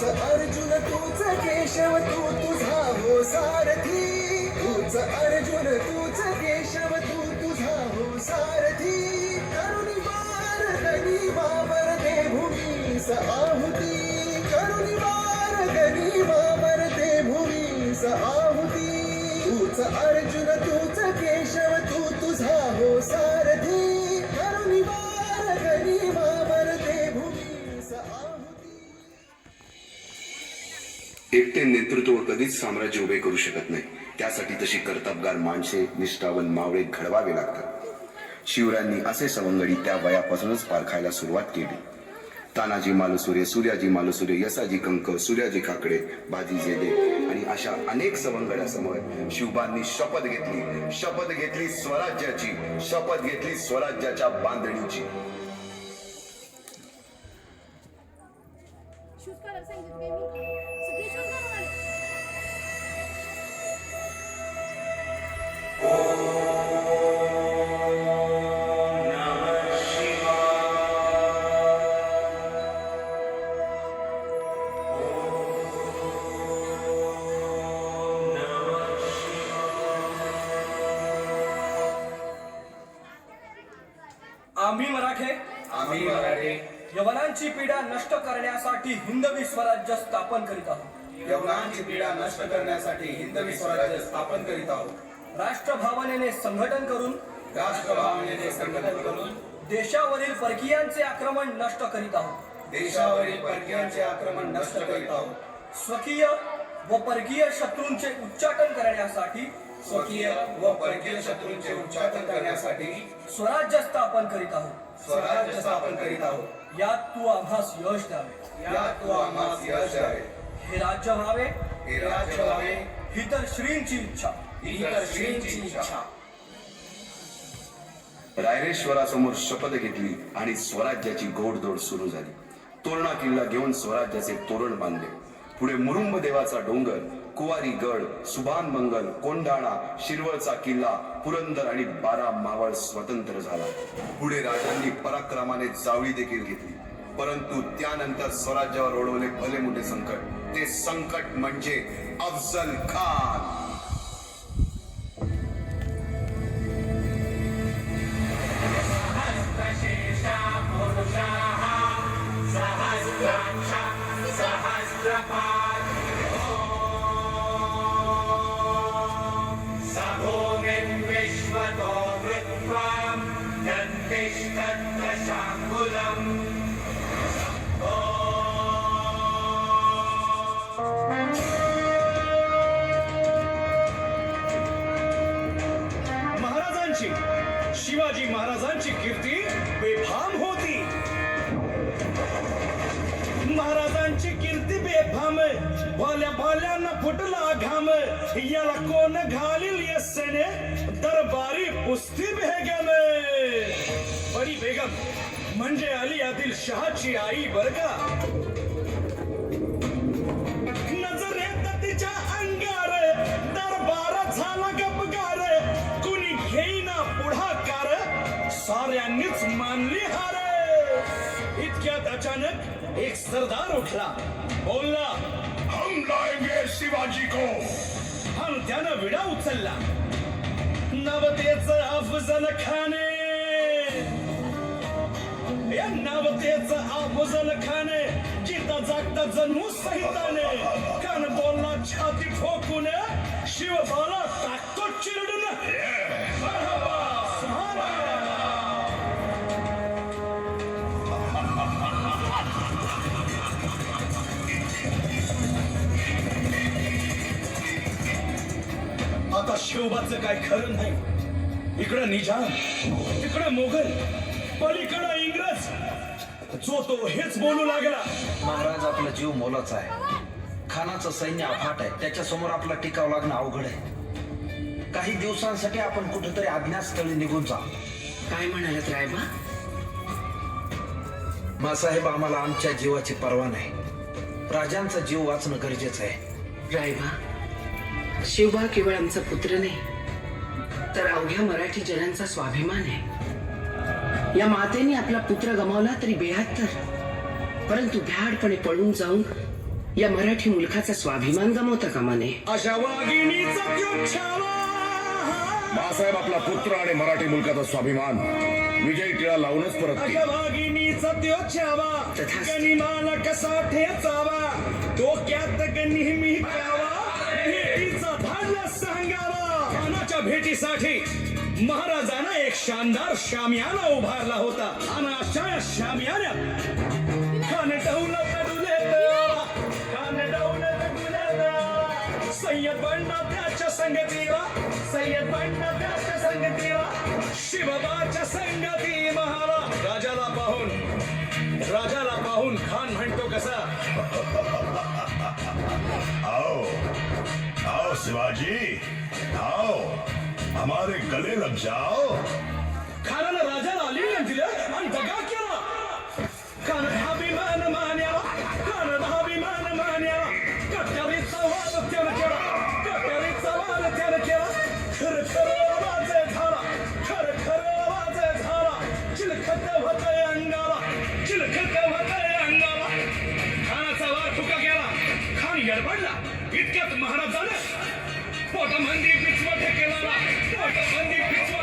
अर्जुन तूच केशव तू तुझा हो सारथी तूच अर्जुन तूच केशव तू तुझा हो सारथी करुणी मार्गनी वावर दे भूमीस आहुती करुणी मार्गनी वावर दे भूमीस आहुती तूच अर्जुन तूच केशव तू तुझा हो सारथी करुणी मार्गनी वावर दे भूमीस आहुती. एकटे नेतृत्व कधीच साम्राज्य उभे करू शकत नाही. त्यासाठी तशी कर्तबगार माणसे निष्ठावन मावळे घडवावे लागतात. शिवरायांनी असे सवंगडी त्या वयापासूनच पारखायला सुरुवात केली. तानाजी मालुसुरे, सूर्याजी मालुसुरे, यसाजी कंक, सूर्याजी काकडे, बाजी जेदे आणि अशा अनेक सवंगड्यासमोर शिवबांनी शपथ घेतली स्वराज्याची, शपथ घेतली स्वराज्याच्या बांधणीची. आम्ही मराठे यवनांची पीडा नष्ट करण्यासाठी हिंदवी स्वराज्य स्थापन करीत आहोत. यवनांची पीडा नष्ट करण्यासाठी हिंदवी स्वराज्य स्थापन करीत आहोत. राष्ट्रभावनेने संघटन करून देशावरील परकीयांचे आक्रमण नष्ट करीत आहोत. देशावरील परकीयांचे आक्रमण नष्ट करीत आहोत. स्वकीय व परकीय शत्रूंचे उच्चाटन करण्यासाठी स्वकीय व परकीय शत्रूंचे उच्चाटन करण्यासाठी स्वराज्य स्थापन करीत आहोत. स्वराज्य स्थापन करीत आहोत. यात तू आम्हास यश द्यावे. यात तू आम्हास यश द्यावे. हे राज्य व्हावे, हे राज्य व्हावे, ही तर श्रींची इच्छा. ही तर श्रींची इच्छा. रायरेश्वरासमोर शपथ घेतली आणि स्वराज्याची घोडदौड सुरू झाली. तोरणा किल्ला घेऊन स्वराज्याचे तोरण बांधले. पुढे मुरुंब देवाचा डोंगर, कुवारी गड, सुभान मंगल, कोंढाणा, शिरवळचा किल्ला, पुरंदर आणि 12 मावळ स्वतंत्र झाला. पुढे राजांनी पराक्रमाने जावळी देखील घेतली. परंतु त्यानंतर स्वराज्यावर ओढवले भले मोठे संकट. ते संकट म्हणजे अफजल खान. शिवाजी महाराजांची कीर्ती बेफाम होती. महाराजांची कीर्ती बेफाम, भल्या भल्यांना फुटला घाम. याला कोण घालील यस्सेने दरबारी कुस्ती बेगम. बडी बेगम म्हणजे अली आदिल शहाची आई बर का. नजरेत तिच्या अंगार दरबार झाला गपगार. कुणी घेईना पुढाकार, साऱ्यांनीच मानली हार. इतक्यात अचानक एक सरदार उठला, बोलला, हम लाएंगे शिवाजी को. आणि त्यानं विडा उचलला. नवतेचं अफजल खाने, या नवतेचं अफजल खाने जिता जागता जन्मू सहिताने. कान बोलला छाती ठोकून, शिवबाला टाकतो चिरडून. आता शिवबाचं काय खरं नाही. इकडं निजाम, तिकडं मोगल, पलीकडं इंग्रज. जो तो हेच बोलू लागला. महाराज, आपला जीव मोलाचा आहे. खानाचं सैन्य अफाट आहे. त्याच्यासमोर आपला टिकाव लागणं अवघड आहे. काही दिवसांसाठी आपण कुठेतरी अज्ञातस्थळी निघून जा. काय म्हणालात रायबा? मासाहेब, आम्हाला आमच्या जीवाची पर्वा नाही. राजांचा जीव वाचणं गरजेचं आहे. रायबा, शिवबा केवळ आमचा पुत्र नाही, तर अवघ्या मराठी जनांचा स्वाभिमान आहे. या मातेने आपला पुत्र गमावला तरी 72, परंतु भ्याडपणे पळून जाऊन या मराठी मुलखाचा स्वाभिमान गमावता कामा नये. अशा वाघिणीचा त्यो छावा. बाळासाहेब आपला पुत्र आणि मराठी मुलकाचा स्वाभिमान विजयी टिळा लावूनच परत अशा वाघिणीचा त्यो छावा. तथास्तु. गनिमाला कसा ठेचावा, डोक्यात नेहमी प्यावा, भेटीचा धाडला सांगावा. खानाच्या भेटीसाठी महाराजांना एक शानदार शामियाना उभारला होता आणि अशा या शामियान्यात खान डौलत डुलेत, खान डौलत डुलेत. सय्यद बंडा त्याच्या संगतीला, सय्यद बंडा त्याच्या संगतीला, शिवबाच्या संगती महाला. राजाला पाहून खान म्हणतो कसा, आओ आओ शिवाजी, आओ हमारे गले लग जाओ. खानानं राजाला आलिंगन दिलं आणि दगा केला. खान अभिमान मान्याला, खान अभिमान मान्याला. कट्यारीचा वाद त्यानं केला, कट्यारीचा वाद त्यानं केला. खर खर आवाज झाला, खर खर आवाज झाला. चिलखत होतंय अंगाला, चिलखत होतंय अंगाला. खानाचा वार फुका केला. खान यडबडला. इतक्यात महाराजानं पोटामंदी पिचवट केला, पोटामंदी पिचवट